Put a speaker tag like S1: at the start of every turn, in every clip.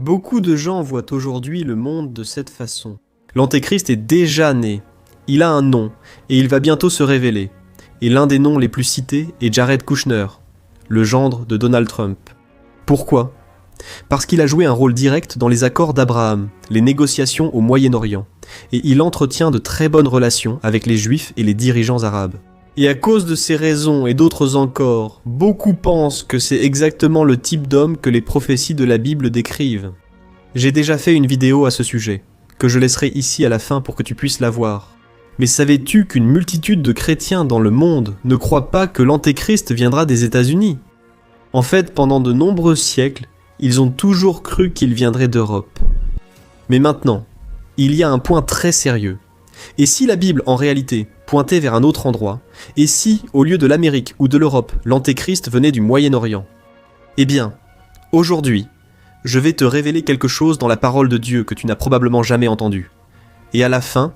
S1: Beaucoup de gens voient aujourd'hui le monde de cette façon. L'Antéchrist est déjà né, il a un nom, et il va bientôt se révéler. Et l'un des noms les plus cités est Jared Kushner, le gendre de Donald Trump. Pourquoi ? Parce qu'il a joué un rôle direct dans les accords d'Abraham, les négociations au Moyen-Orient, et il entretient de très bonnes relations avec les Juifs et les dirigeants arabes. Et à cause de ces raisons et d'autres encore, beaucoup pensent que c'est exactement le type d'homme que les prophéties de la Bible décrivent. J'ai déjà fait une vidéo à ce sujet, que je laisserai ici à la fin pour que tu puisses la voir. Mais savais-tu qu'une multitude de chrétiens dans le monde ne croient pas que l'Antéchrist viendra des États-Unis ? En fait, pendant de nombreux siècles, ils ont toujours cru qu'il viendrait d'Europe. Mais maintenant, il y a un point très sérieux. Et si la Bible, en réalité, pointait vers un autre endroit, et si, au lieu de l'Amérique ou de l'Europe, l'Antéchrist venait du Moyen-Orient ? Eh bien, aujourd'hui, je vais te révéler quelque chose dans la parole de Dieu que tu n'as probablement jamais entendu. Et à la fin,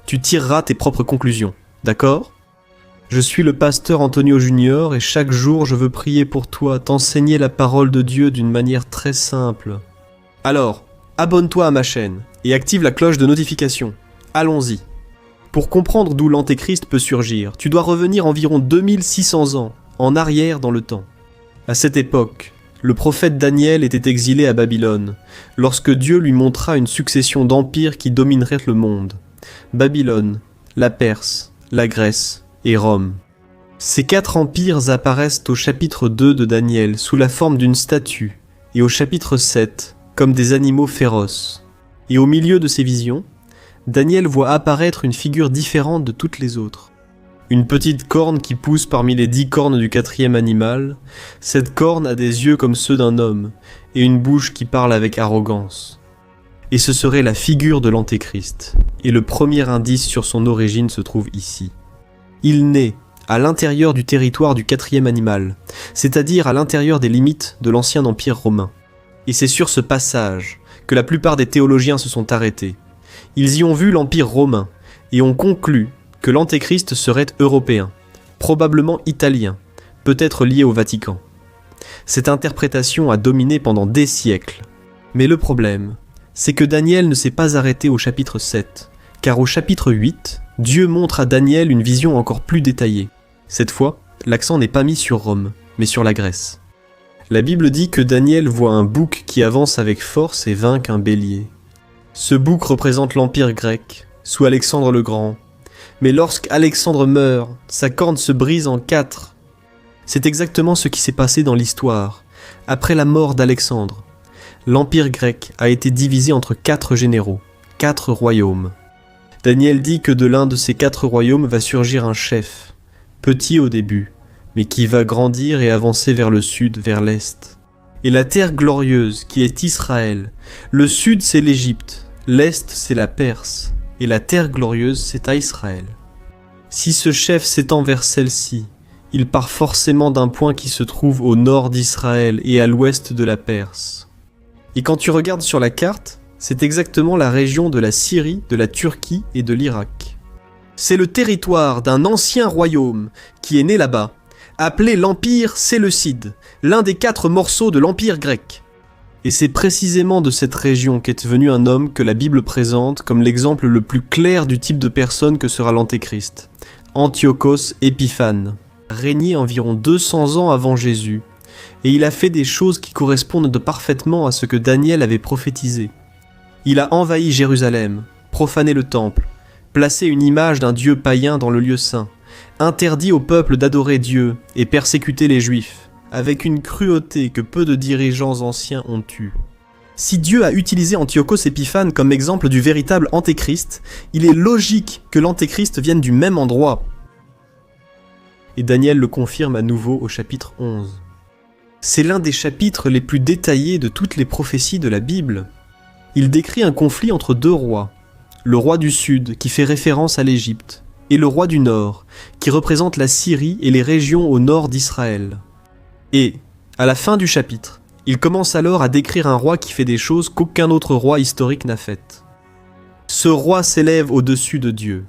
S1: tu tireras tes propres conclusions, d'accord ? Je suis le pasteur Antonio Junior et chaque jour je veux prier pour toi, t'enseigner la parole de Dieu d'une manière très simple. Alors, abonne-toi à ma chaîne et active la cloche de notification. Allons-y. Pour comprendre d'où l'Antéchrist peut surgir, tu dois revenir environ 2600 ans en arrière dans le temps. À cette époque, le prophète Daniel était exilé à Babylone, lorsque Dieu lui montra une succession d'empires qui domineraient le monde. Babylone, la Perse, la Grèce et Rome. Ces 4 empires apparaissent au chapitre 2 de Daniel sous la forme d'une statue et au chapitre 7 comme des animaux féroces. Et au milieu de ces visions, Daniel voit apparaître une figure différente de toutes les autres. Une petite corne qui pousse parmi les 10 cornes du 4e animal. Cette corne a des yeux comme ceux d'un homme et une bouche qui parle avec arrogance. Et ce serait la figure de l'Antéchrist. Et le premier indice sur son origine se trouve ici. Il naît à l'intérieur du territoire du 4e animal, c'est-à-dire à l'intérieur des limites de l'ancien empire romain. Et c'est sur ce passage que la plupart des théologiens se sont arrêtés. Ils y ont vu l'empire romain et ont conclu que l'Antéchrist serait européen, probablement italien, peut-être lié au Vatican. Cette interprétation a dominé pendant des siècles. Mais le problème, c'est que Daniel ne s'est pas arrêté au chapitre 7, car au chapitre 8, Dieu montre à Daniel une vision encore plus détaillée. Cette fois, l'accent n'est pas mis sur Rome, mais sur la Grèce. La Bible dit que Daniel voit un bouc qui avance avec force et vainc un bélier. Ce bouc représente l'Empire grec, sous Alexandre le Grand. Mais lorsqu'Alexandre meurt, sa corne se brise en 4. C'est exactement ce qui s'est passé dans l'histoire. Après la mort d'Alexandre, l'Empire grec a été divisé entre 4 généraux, 4 royaumes. Daniel dit que de l'un de ces 4 royaumes va surgir un chef, petit au début, mais qui va grandir et avancer vers le sud, vers l'est. Et la terre glorieuse, qui est Israël, le sud c'est l'Égypte, l'est c'est la Perse, et la terre glorieuse c'est à Israël. Si ce chef s'étend vers celle-ci, il part forcément d'un point qui se trouve au nord d'Israël et à l'ouest de la Perse. Et quand tu regardes sur la carte, c'est exactement la région de la Syrie, de la Turquie et de l'Irak. C'est le territoire d'un ancien royaume qui est né là-bas, appelé l'Empire Séleucide, l'un des 4 morceaux de l'Empire grec. Et c'est précisément de cette région qu'est venu un homme que la Bible présente comme l'exemple le plus clair du type de personne que sera l'Antéchrist, Antiochos Épiphane, régné environ 200 ans avant Jésus, et il a fait des choses qui correspondent parfaitement à ce que Daniel avait prophétisé. Il a envahi Jérusalem, profané le temple, placé une image d'un dieu païen dans le lieu saint, interdit au peuple d'adorer Dieu et persécuté les Juifs, avec une cruauté que peu de dirigeants anciens ont eue. Si Dieu a utilisé Antiochos Épiphane comme exemple du véritable Antéchrist, il est logique que l'Antéchrist vienne du même endroit. Et Daniel le confirme à nouveau au chapitre 11. C'est l'un des chapitres les plus détaillés de toutes les prophéties de la Bible. Il décrit un conflit entre 2 rois, le roi du sud qui fait référence à l'Égypte, et le roi du nord, qui représente la Syrie et les régions au nord d'Israël. Et, à la fin du chapitre, il commence alors à décrire un roi qui fait des choses qu'aucun autre roi historique n'a faites. Ce roi s'élève au-dessus de Dieu.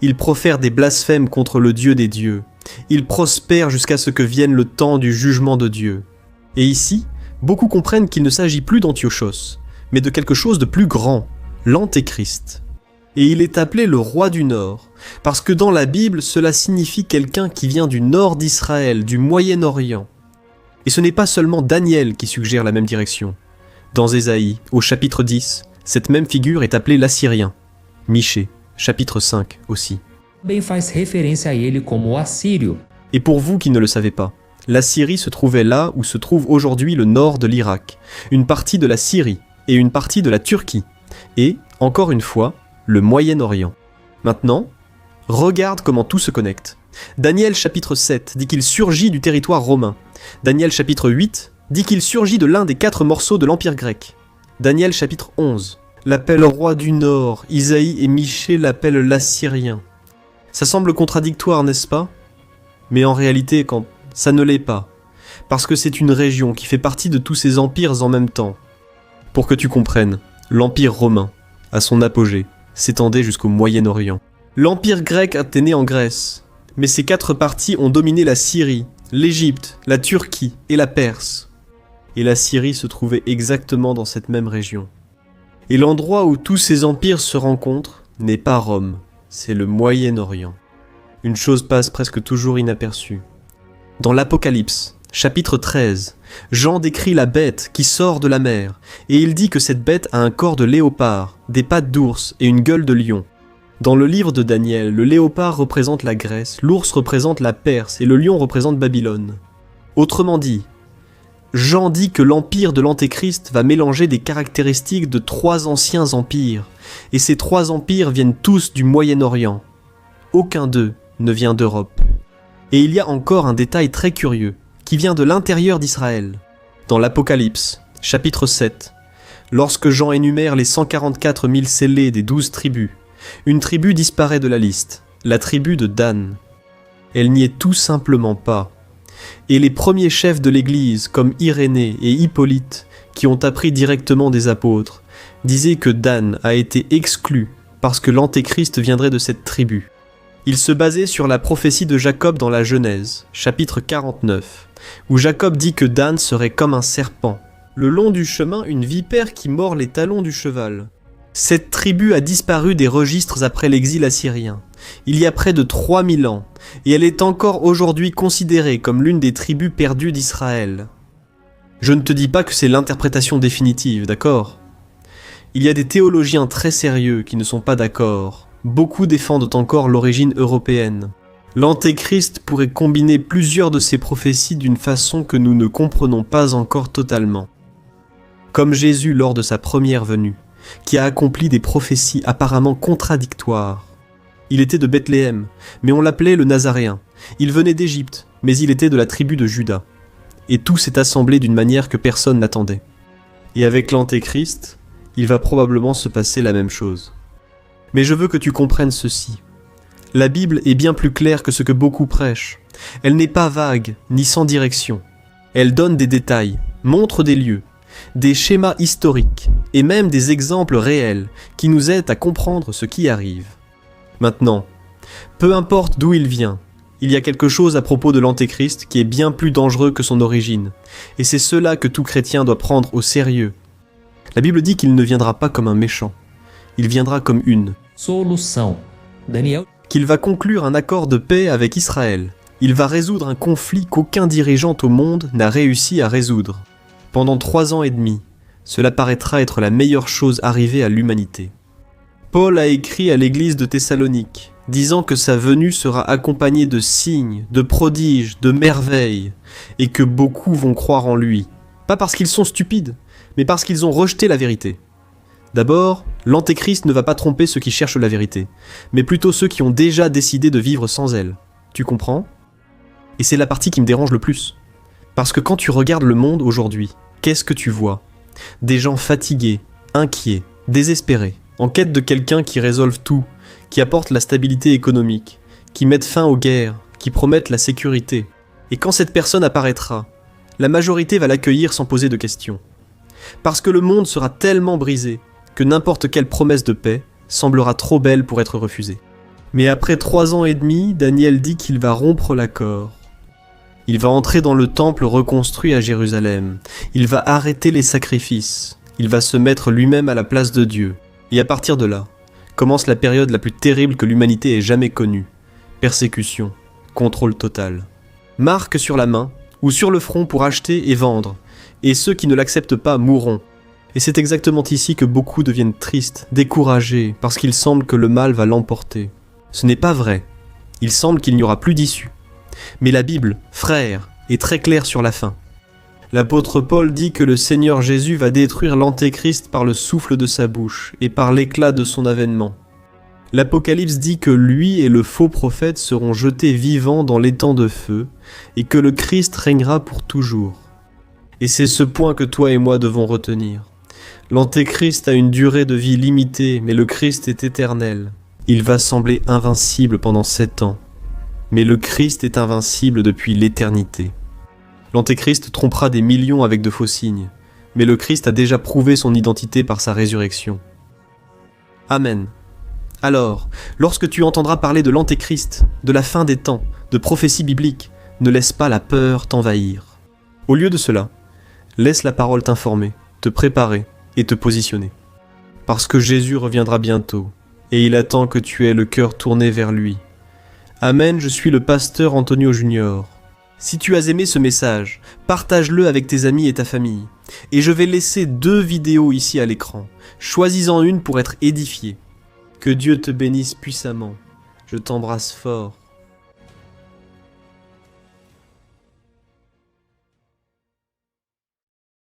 S1: Il profère des blasphèmes contre le Dieu des dieux. Il prospère jusqu'à ce que vienne le temps du jugement de Dieu. Et ici, beaucoup comprennent qu'il ne s'agit plus d'Antiochos, mais de quelque chose de plus grand, l'Antéchrist. Et il est appelé le roi du Nord, parce que dans la Bible, cela signifie quelqu'un qui vient du nord d'Israël, du Moyen-Orient. Et ce n'est pas seulement Daniel qui suggère la même direction. Dans Ésaïe, au chapitre 10, cette même figure est appelée l'Assyrien. Michée, chapitre 5 aussi.
S2: Também faz referência a ele como o assírio.
S1: Et pour vous qui ne le savez pas, la Syrie se trouvait là où se trouve aujourd'hui le nord de l'Irak, une partie de la Syrie et une partie de la Turquie, et, encore une fois, le Moyen-Orient. Maintenant, regarde comment tout se connecte. Daniel chapitre 7 dit qu'il surgit du territoire romain. Daniel chapitre 8 dit qu'il surgit de l'un des 4 morceaux de l'Empire grec. Daniel chapitre 11 l'appelle roi du Nord, Isaïe et Michée l'appellent l'Assyrien. Ça semble contradictoire, n'est-ce pas? Mais en réalité, ça ne l'est pas, parce que c'est une région qui fait partie de tous ces empires en même temps. Pour que tu comprennes, l'Empire romain, à son apogée, s'étendait jusqu'au Moyen-Orient. L'Empire grec était né en Grèce, mais ces 4 parties ont dominé la Syrie, l'Égypte, la Turquie et la Perse. Et la Syrie se trouvait exactement dans cette même région. Et l'endroit où tous ces empires se rencontrent n'est pas Rome, c'est le Moyen-Orient. Une chose passe presque toujours inaperçue. Dans l'Apocalypse, chapitre 13, Jean décrit la bête qui sort de la mer, et il dit que cette bête a un corps de léopard, des pattes d'ours et une gueule de lion. Dans le livre de Daniel, le léopard représente la Grèce, l'ours représente la Perse et le lion représente Babylone. Autrement dit, Jean dit que l'empire de l'Antéchrist va mélanger des caractéristiques de 3 anciens empires, et ces 3 empires viennent tous du Moyen-Orient. Aucun d'eux ne vient d'Europe. Et il y a encore un détail très curieux, qui vient de l'intérieur d'Israël. Dans l'Apocalypse, chapitre 7, lorsque Jean énumère les 144 000 scellés des 12 tribus, une tribu disparaît de la liste, la tribu de Dan. Elle n'y est tout simplement pas. Et les premiers chefs de l'Église, comme Irénée et Hippolyte, qui ont appris directement des apôtres, disaient que Dan a été exclu parce que l'Antéchrist viendrait de cette tribu. Il se basait sur la prophétie de Jacob dans la Genèse, chapitre 49, où Jacob dit que Dan serait comme un serpent, le long du chemin une vipère qui mord les talons du cheval. Cette tribu a disparu des registres après l'exil assyrien, il y a près de 3000 ans, et elle est encore aujourd'hui considérée comme l'une des tribus perdues d'Israël. Je ne te dis pas que c'est l'interprétation définitive, d'accord? Il y a des théologiens très sérieux qui ne sont pas d'accord. Beaucoup défendent encore l'origine européenne. L'Antéchrist pourrait combiner plusieurs de ces prophéties d'une façon que nous ne comprenons pas encore totalement. Comme Jésus lors de sa première venue, qui a accompli des prophéties apparemment contradictoires. Il était de Bethléem, mais on l'appelait le Nazaréen. Il venait d'Égypte, mais il était de la tribu de Juda. Et tout s'est assemblé d'une manière que personne n'attendait. Et avec l'Antéchrist, il va probablement se passer la même chose. Mais je veux que tu comprennes ceci. La Bible est bien plus claire que ce que beaucoup prêchent. Elle n'est pas vague, ni sans direction. Elle donne des détails, montre des lieux, des schémas historiques, et même des exemples réels qui nous aident à comprendre ce qui arrive. Maintenant, peu importe d'où il vient, il y a quelque chose à propos de l'Antéchrist qui est bien plus dangereux que son origine, et c'est cela que tout chrétien doit prendre au sérieux. La Bible dit qu'il ne viendra pas comme un méchant, il viendra comme une
S2: Solução. Daniel.
S1: Qu'il va conclure un accord de paix avec Israël. Il va résoudre un conflit qu'aucun dirigeant au monde n'a réussi à résoudre. Pendant 3 ans et demi, cela paraîtra être la meilleure chose arrivée à l'humanité. Paul a écrit à l'église de Thessalonique, disant que sa venue sera accompagnée de signes, de prodiges, de merveilles, et que beaucoup vont croire en lui. Pas parce qu'ils sont stupides, mais parce qu'ils ont rejeté la vérité. D'abord, l'Antéchrist ne va pas tromper ceux qui cherchent la vérité, mais plutôt ceux qui ont déjà décidé de vivre sans elle. Tu comprends? Et c'est la partie qui me dérange le plus. Parce que quand tu regardes le monde aujourd'hui, qu'est-ce que tu vois? Des gens fatigués, inquiets, désespérés, en quête de quelqu'un qui résolve tout, qui apporte la stabilité économique, qui mette fin aux guerres, qui promette la sécurité. Et quand cette personne apparaîtra, la majorité va l'accueillir sans poser de questions. Parce que le monde sera tellement brisé que n'importe quelle promesse de paix semblera trop belle pour être refusée. Mais après 3 ans et demi, Daniel dit qu'il va rompre l'accord. Il va entrer dans le temple reconstruit à Jérusalem. Il va arrêter les sacrifices. Il va se mettre lui-même à la place de Dieu. Et à partir de là, commence la période la plus terrible que l'humanité ait jamais connue. Persécution, contrôle total. Marque sur la main ou sur le front pour acheter et vendre, et ceux qui ne l'acceptent pas mourront. Et c'est exactement ici que beaucoup deviennent tristes, découragés, parce qu'il semble que le mal va l'emporter. Ce n'est pas vrai. Il semble qu'il n'y aura plus d'issue. Mais la Bible, frère, est très claire sur la fin. L'apôtre Paul dit que le Seigneur Jésus va détruire l'Antéchrist par le souffle de sa bouche et par l'éclat de son avènement. L'Apocalypse dit que lui et le faux prophète seront jetés vivants dans l'étang de feu et que le Christ régnera pour toujours. Et c'est ce point que toi et moi devons retenir. L'Antéchrist a une durée de vie limitée, mais le Christ est éternel. Il va sembler invincible pendant 7 ans, mais le Christ est invincible depuis l'éternité. L'Antéchrist trompera des millions avec de faux signes, mais le Christ a déjà prouvé son identité par sa résurrection. Amen. Alors, lorsque tu entendras parler de l'Antéchrist, de la fin des temps, de prophéties bibliques, ne laisse pas la peur t'envahir. Au lieu de cela, laisse la parole t'informer, te préparer et te positionner. Parce que Jésus reviendra bientôt, et il attend que tu aies le cœur tourné vers lui. Amen, je suis le pasteur Antonio Junior. Si tu as aimé ce message, partage-le avec tes amis et ta famille. Et je vais laisser 2 vidéos ici à l'écran. Choisis-en une pour être édifié. Que Dieu te bénisse puissamment. Je t'embrasse fort.